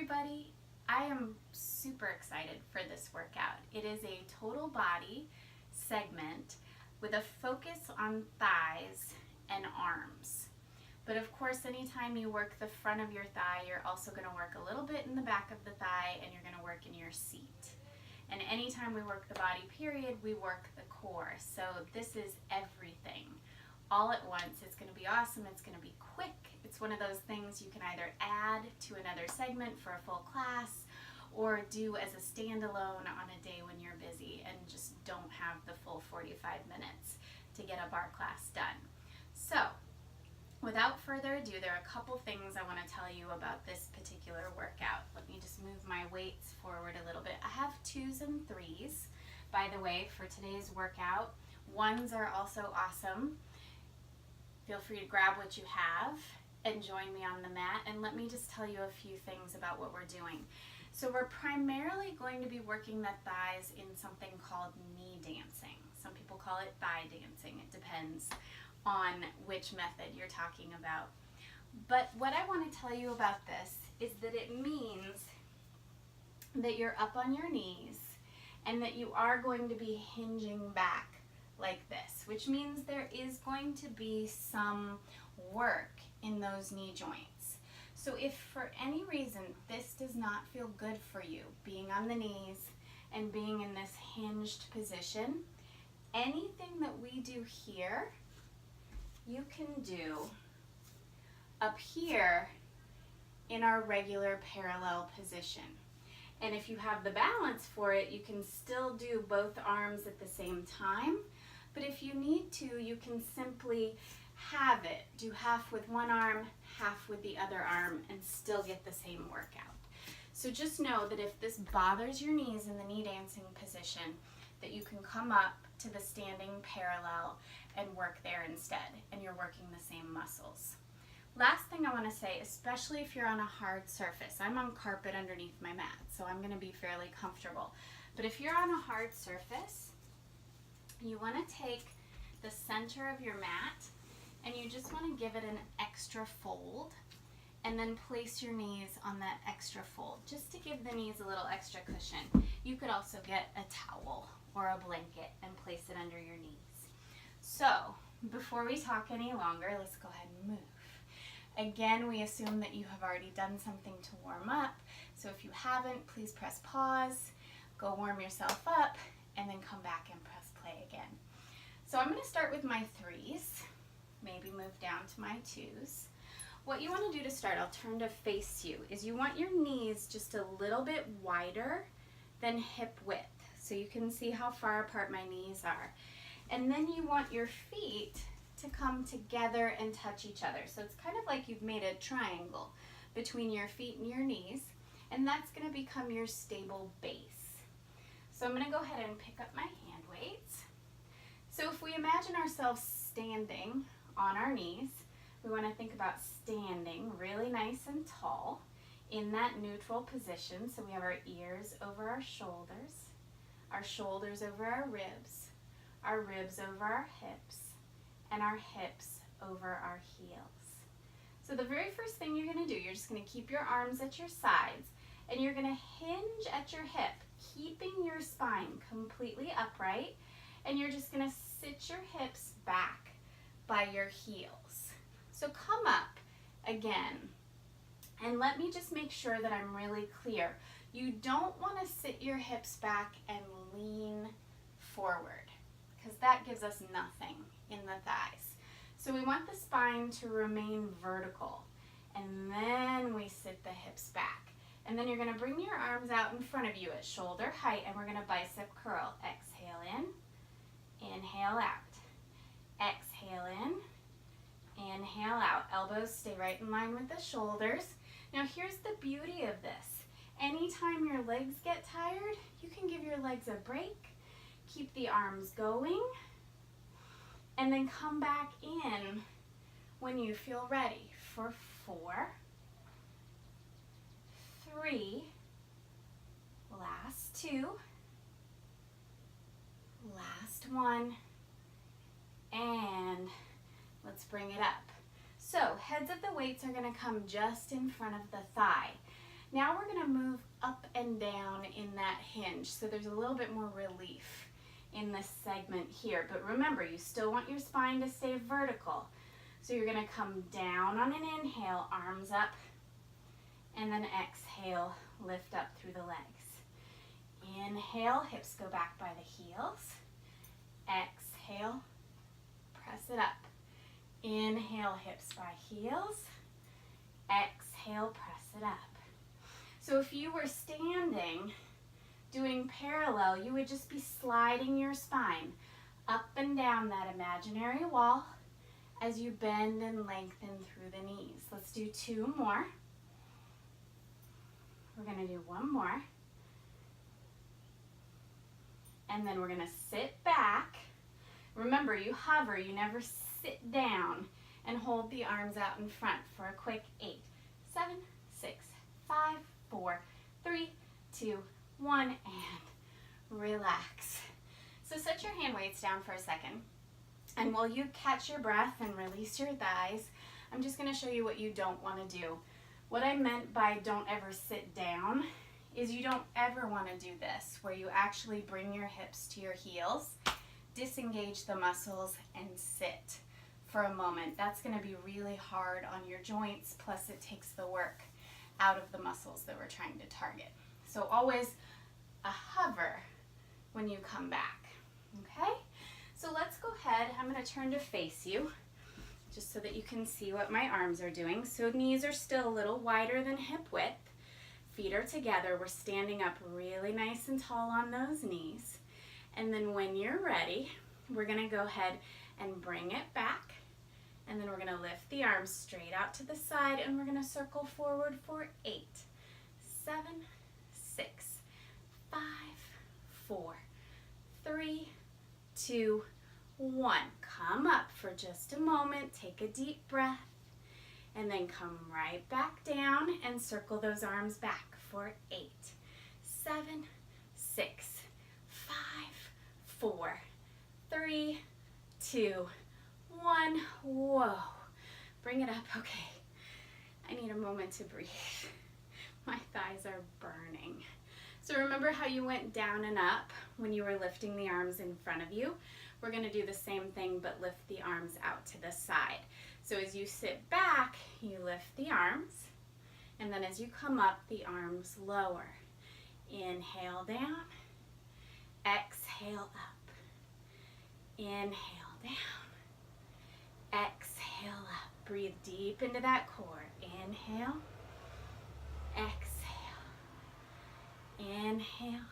everybody. I am super excited for this workout. It is a total body segment with a focus on thighs and arms. But of course, anytime you work the front of your thigh, you're also going to work a little bit in the back of the thigh, and you're going to work in your seat. And anytime we work the body period, we work the core. So this is everything all at once. It's going to be awesome. It's going to be quick. It's one of those things you can either add to another segment for a full class or do as a standalone on a day when you're busy and just don't have the full 45 minutes to get a bar class done. So without further ado, there are a couple things I want to tell you about this particular workout. Let me just move my weights forward a little bit. I have 2s and 3s, by the way, for today's workout. 1s are also awesome. Feel free to grab what you have and join me on the mat, and let me just tell you a few things about what we're doing. So we're primarily going to be working the thighs in something called knee dancing. Some people call it thigh dancing. It depends on which method you're talking about. But what I want to tell you about this is that it means that you're up on your knees and that you are going to be hinging back like this, which means there is going to be some work in those knee joints. So if for any reason this does not feel good for you, being on the knees and being in this hinged position, anything that we do here, you can do up here in our regular parallel position. And if you have the balance for it, you can still do both arms at the same time. But if you need to, you can simply have it. Do half with one arm, half with the other arm, and still get the same workout. So just know that if this bothers your knees in the knee dancing position, that you can come up to the standing parallel and work there instead, and you're working the same muscles. Last thing I want to say, especially if you're on a hard surface, I'm on carpet underneath my mat, so I'm going to be fairly comfortable. But if you're on a hard surface, you want to take the center of your mat and you just want to give it an extra fold and then place your knees on that extra fold just to give the knees a little extra cushion. You could also get a towel or a blanket and place it under your knees. So before we talk any longer, let's go ahead and move. Again, we assume that you have already done something to warm up. So if you haven't, please press pause, go warm yourself up, and then come back and press play again. So I'm going to start with my 3s, maybe move down to my 2s. What you want to do to start, I'll turn to face you, is you want your knees just a little bit wider than hip width. So you can see how far apart my knees are. And then you want your feet to come together and touch each other. So it's kind of like you've made a triangle between your feet and your knees, and that's going to become your stable base. So I'm going to go ahead and pick up my hand weights. So if we imagine ourselves standing on our knees, we want to think about standing really nice and tall in that neutral position. So we have our ears over our shoulders over our ribs over our hips, and our hips over our heels. So the very first thing you're going to do, you're just going to keep your arms at your sides, and you're going to hinge at your hip, keeping your spine completely upright, and you're just going to sit your hips back by your heels. So come up again, and let me just make sure that I'm really clear. You don't want to sit your hips back and lean forward, because that gives us nothing in the thighs. So we want the spine to remain vertical, and then we sit the hips back. And then you're going to bring your arms out in front of you at shoulder height, and we're going to bicep curl. Exhale in, inhale out. Exhale in, inhale out. Elbows stay right in line with the shoulders. Now here's the beauty of this. Anytime your legs get tired, you can give your legs a break. Keep the arms going, and then come back in when you feel ready for 4, 3, last 2, last 1, and let's bring it up. So heads of the weights are going to come just in front of the thigh. Now we're going to move up and down in that hinge, so there's a little bit more relief in this segment here. But remember, you still want your spine to stay vertical. So you're going to come down on an inhale, arms up, and then exhale, lift up through the legs. Inhale, hips go back by the heels. Exhale, press it up. Inhale, hips by heels. Exhale, press it up. So if you were standing, doing parallel, you would just be sliding your spine up and down that imaginary wall as you bend and lengthen through the knees. Let's do 2 more. We're going to do 1 more. And then we're going to sit back. Remember, you hover, you never sit down, and hold the arms out in front for a quick 8, 7, 6, 5, 4, 3, 2, 1, and relax. So set your hand weights down for a second. And while you catch your breath and release your thighs, I'm just going to show you what you don't want to do. What I meant by don't ever sit down is you don't ever want to do this, where you actually bring your hips to your heels, disengage the muscles, and sit for a moment. That's going to be really hard on your joints, plus it takes the work out of the muscles that we're trying to target. So always a hover when you come back, okay? So let's go ahead, I'm going to turn to face you, just so that you can see what my arms are doing. So knees are still a little wider than hip width. Feet are together. We're standing up really nice and tall on those knees. And then when you're ready, we're going to go ahead and bring it back. And then we're going to lift the arms straight out to the side, and we're going to circle forward for 8, 7, 6, 5, 4, 3, 2, 1. Come up for just a moment. Take a deep breath. And then come right back down and circle those arms back for 8, 7, 6, 5, 4, 3, 2, 1. Whoa. Bring it up. Okay. I need a moment to breathe. My thighs are burning. So remember how you went down and up when you were lifting the arms in front of you? We're going to do the same thing, but lift the arms out to the side. So as you sit back, you lift the arms, and then as you come up, the arms lower. Inhale down, exhale up. Inhale down, exhale up. Breathe deep into that core. Inhale, exhale, inhale,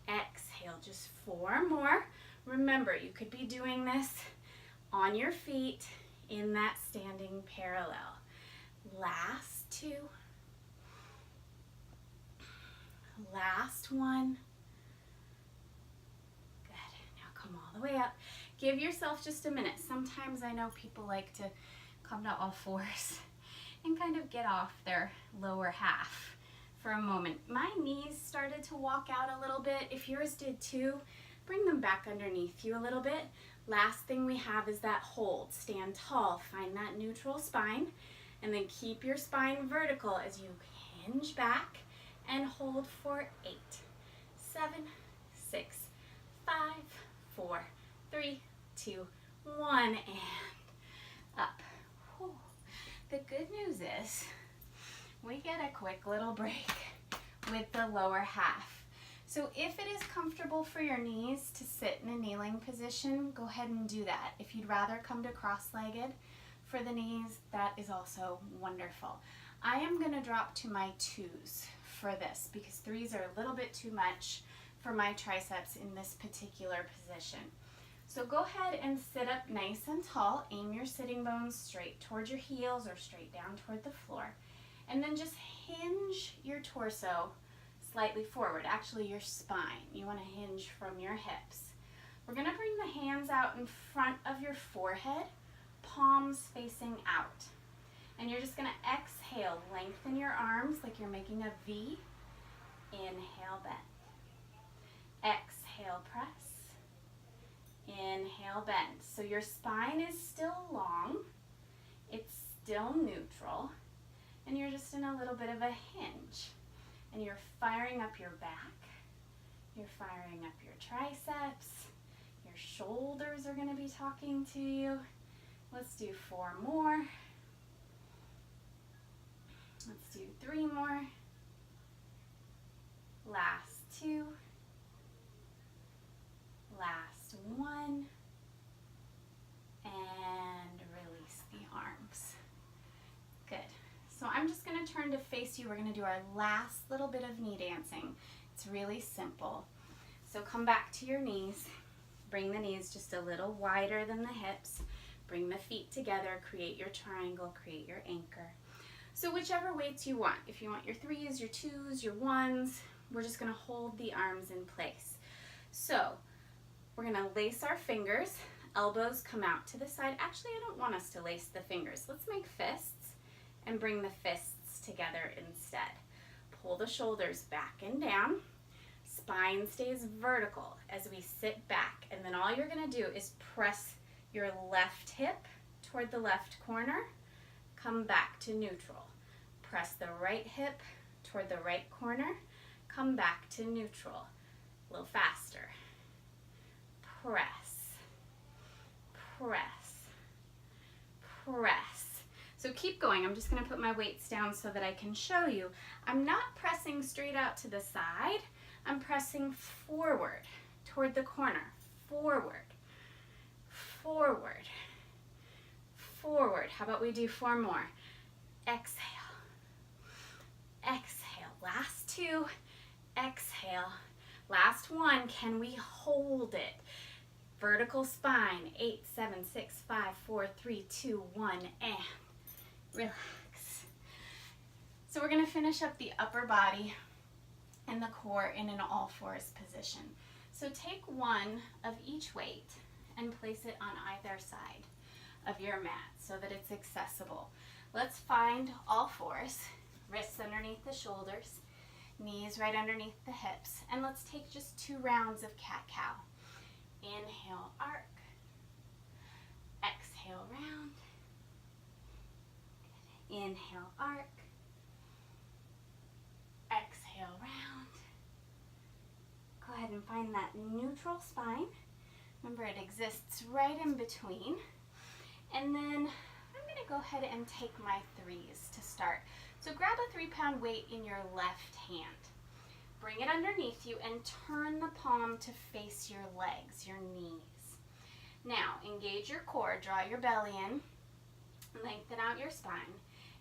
exhale. Just 4 more. Remember, you could be doing this on your feet in that standing parallel. Last 2. Last 1. Good. Now come all the way up. Give yourself just a minute. Sometimes I know people like to come to all fours and kind of get off their lower half for a moment. My knees started to walk out a little bit. If yours did too, bring them back underneath you a little bit. Last thing we have is that hold. Stand tall, find that neutral spine, and then keep your spine vertical as you hinge back and hold for 8, 7, 6, 5, 4, 3, 2, 1, and up. Whew. The good news is we get a quick little break with the lower half. So if it is comfortable for your knees to sit in a kneeling position, go ahead and do that. If you'd rather come to cross-legged for the knees, that is also wonderful. I am going to drop to my 2s for this because 3s are a little bit too much for my triceps in this particular position. So go ahead and sit up nice and tall. Aim your sitting bones straight towards your heels or straight down toward the floor. And then just hinge your torso slightly forward, actually your spine. You want to hinge from your hips. We're going to bring the hands out in front of your forehead, palms facing out. And you're just going to exhale, lengthen your arms like you're making a V. Inhale, bend. Exhale, press. Inhale, bend. So your spine is still long. It's still neutral. and you're just in a little bit of a hinge. And you're firing up your back, you're firing up your triceps, your shoulders are going to be talking to you. Let's do 4 more. Let's do 3 more. Last 2. Last 1. And release the arms. Good. So I'm just going to turn to face you. We're going to do our last little bit of knee dancing. It's really simple. So come back to your knees. Bring the knees just a little wider than the hips. Bring the feet together. Create your triangle. Create your anchor. So whichever weights you want. If you want your 3s, your 2s, your 1s, we're just going to hold the arms in place. So we're going to lace our fingers. Elbows come out to the side. Actually, I don't want us to lace the fingers. Let's make fists and bring the fists together instead. Pull the shoulders back and down. Spine stays vertical as we sit back. And then all you're going to do is press your left hip toward the left corner. Come back to neutral. Press the right hip toward the right corner. Come back to neutral. A little faster. Press, press, press. So keep going. I'm just going to put my weights down so that I can show you. I'm not pressing straight out to the side. I'm pressing forward toward the corner. Forward, forward, forward. How about we do 4 more? Exhale, exhale. Last 2, exhale. Last 1, can we hold it? Vertical spine, 8, 7, 6, 5, 4, 3, 2, 1, and relax. So we're going to finish up the upper body and the core in an all fours position. So take one of each weight and place it on either side of your mat so that it's accessible. Let's find all fours, wrists underneath the shoulders, knees right underneath the hips, and let's take just 2 rounds of cat-cow. Inhale, arc. Exhale, round. Good. Inhale, arc. Exhale, round. Go ahead and find that neutral spine. Remember, it exists right in between. And then I'm going to go ahead and take my 3s to start. So grab a 3-pound weight in your left hand. Bring it underneath you and turn the palm to face your legs, your knees. Now, engage your core, draw your belly in, lengthen out your spine,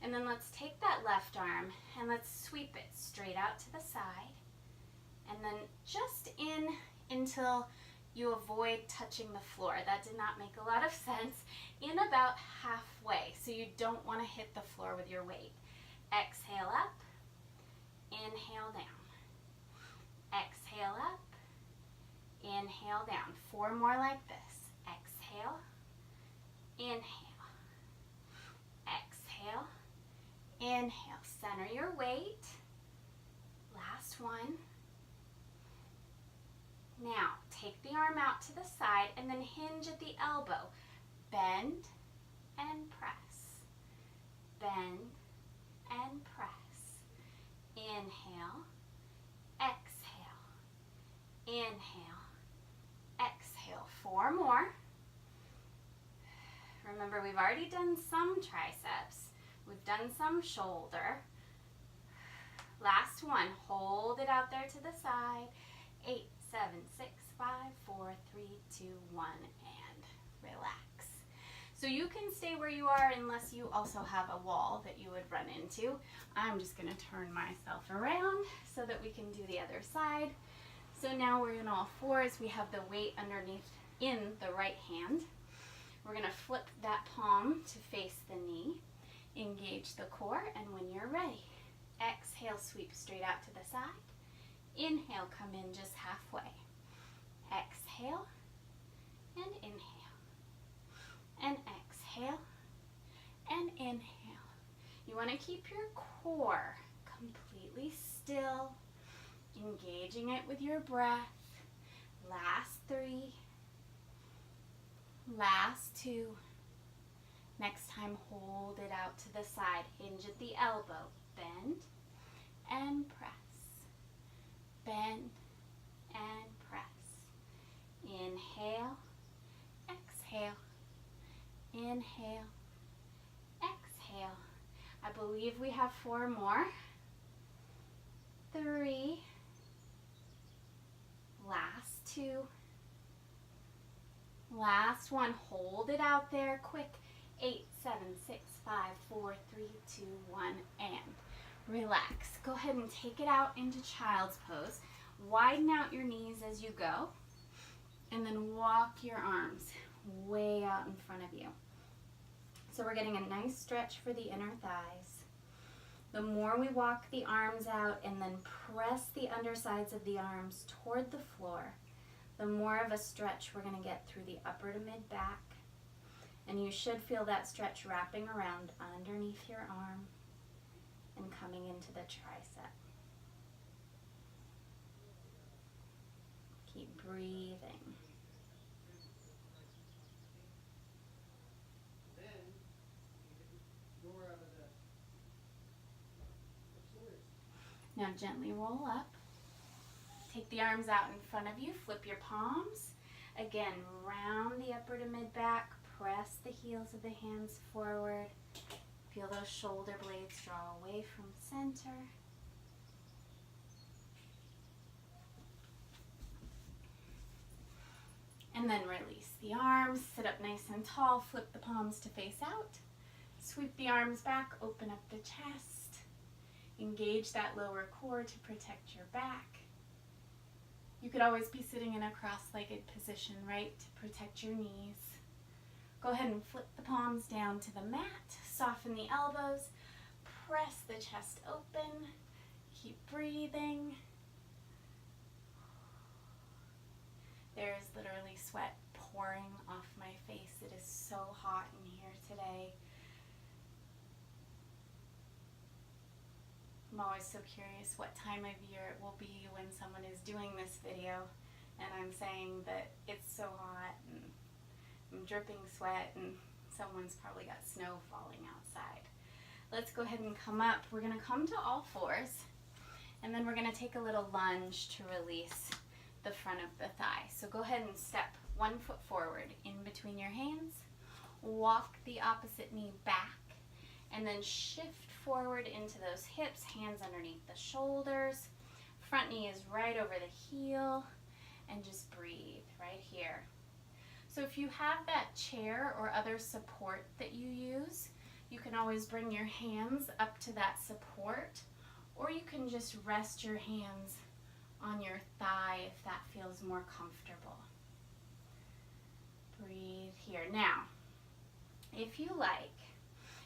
and then let's take that left arm and let's sweep it straight out to the side, and then just in until you avoid touching the floor. That did not make a lot of sense. In about halfway, so you don't want to hit the floor with your weight. Exhale up, inhale down. Exhale up, inhale down. 4 more like this. Exhale, inhale, exhale, inhale. Center your weight. Last one. Now, take the arm out to the side and then hinge at the elbow. Bend and press. Bend and press. Inhale, exhale, inhale, exhale. 4 more. Remember, we've already done some triceps. We've done some shoulder. Last one. Hold it out there to the side. 8, 7, 6, 5, 4, 3, 2, 1, and relax. So you can stay where you are unless you also have a wall that you would run into. I'm just going to turn myself around so that we can do the other side. So now we're in all fours. We have the weight underneath in the right hand. We're going to flip that palm to face the knee. Engage the core, and when you're ready, exhale, sweep straight out to the side. Inhale, come in just halfway. Exhale, and inhale, and exhale, and inhale. You want to keep your core completely still, engaging it with your breath. Last 3, last 2, Next time, hold it out to the side. Hinge at the elbow. Bend and press. Bend and press. Inhale, exhale, inhale, exhale. I believe we have 4 more. 3. Last 2. Last one. Hold it out there. Quick. 8, 7, 6, 5, 4, 3, 2, 1, and relax. Go ahead and take it out into child's pose. Widen out your knees as you go, and then walk your arms way out in front of you. So we're getting a nice stretch for the inner thighs. The more we walk the arms out and then press the undersides of the arms toward the floor, the more of a stretch we're going to get through the upper to mid back. And you should feel that stretch wrapping around underneath your arm and coming into the tricep. Keep breathing. Now gently roll up. Take the arms out in front of you. Flip your palms. Again, round the upper to mid back. Press the heels of the hands forward. Feel those shoulder blades draw away from center. And then release the arms. Sit up nice and tall. Flip the palms to face out. Sweep the arms back. Open up the chest. Engage that lower core to protect your back. You could always be sitting in a cross-legged position, right, to protect your knees. Go ahead and flip the palms down to the mat. Soften the elbows. Press the chest open. Keep breathing. There is literally sweat pouring off my face. It is so hot in here today. I'm always so curious what time of year it will be when someone is doing this video and I'm saying that it's so hot and I'm dripping sweat and someone's probably got snow falling outside. Let's go ahead and come up. We're going to come to all fours and then we're going to take a little lunge to release the front of the thigh. So go ahead and step 1 foot forward in between your hands. Walk the opposite knee back and then shift forward into those hips, hands underneath the shoulders. Front knee is right over the heel and just breathe right here. So if you have that chair or other support that you use, you can always bring your hands up to that support, or you can just rest your hands on your thigh if that feels more comfortable. Breathe here. Now, if you like,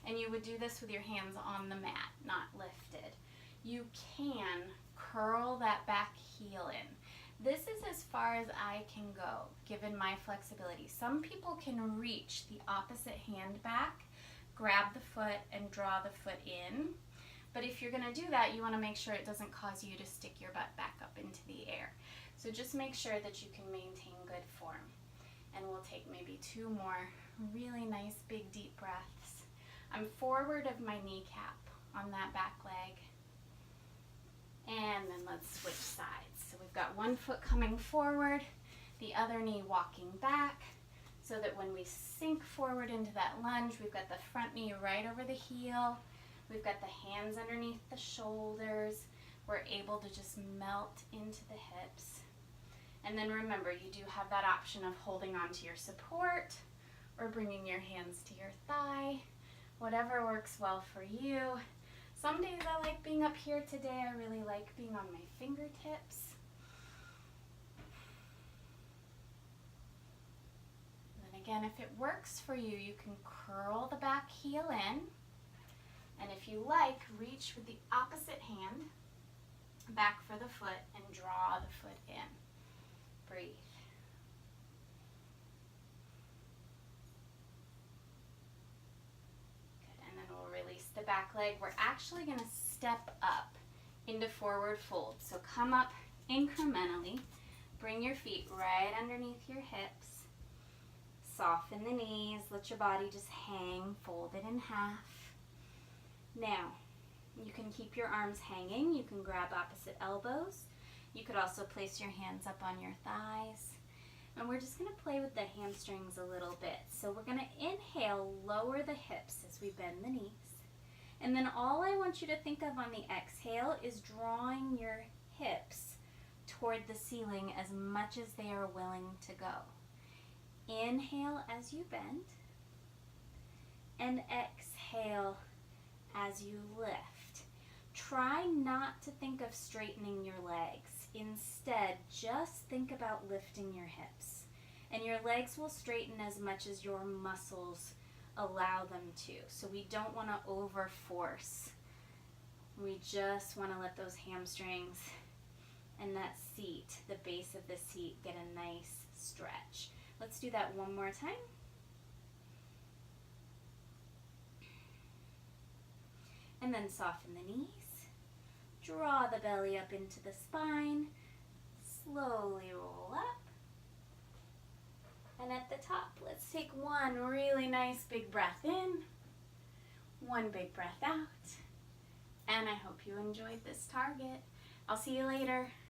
and you would do this with your hands on the mat, not lifted, you can curl that back heel in. This is as far as I can go, given my flexibility. Some people can reach the opposite hand back, grab the foot, and draw the foot in. But if you're gonna do that, you wanna make sure it doesn't cause you to stick your butt back up into the air. So just make sure that you can maintain good form. And we'll take maybe 2 more really nice, big, deep breaths. I'm forward of my kneecap on that back leg. And then let's switch sides. So we've got 1 foot coming forward, the other knee walking back, so that when we sink forward into that lunge, we've got the front knee right over the heel, we've got the hands underneath the shoulders, we're able to just melt into the hips. And then remember, you do have that option of holding on to your support or bringing your hands to your thigh, whatever works well for you. Some days I like being up here. Today I really like being on my fingertips. And then again, if it works for you, you can curl the back heel in. And if you like, reach with the opposite hand back for the foot and draw the foot in. Breathe. Release the back leg. We're actually going to step up into forward fold. So come up incrementally. Bring your feet right underneath your hips. soften the knees. Let your body just hang, folded in half. Now, you can keep your arms hanging. You can grab opposite elbows. You could also place your hands up on your thighs. And we're just going to play with the hamstrings a little bit. So we're going to inhale, lower the hips as we bend the knees. And then all I want you to think of on the exhale is drawing your hips toward the ceiling as much as they are willing to go. Inhale as you bend, and exhale as you lift. Try not to think of straightening your legs. Instead, just think about lifting your hips. And your legs will straighten as much as your muscles allow them to. So we don't want to overforce. We just want to let those hamstrings and that seat, the base of the seat, get a nice stretch. Let's do that one more time. And then soften the knees. Draw the belly up into the spine. Slowly roll up. And at the top, let's take one really nice big breath in. One big breath out. And I hope you enjoyed this target. I'll see you later.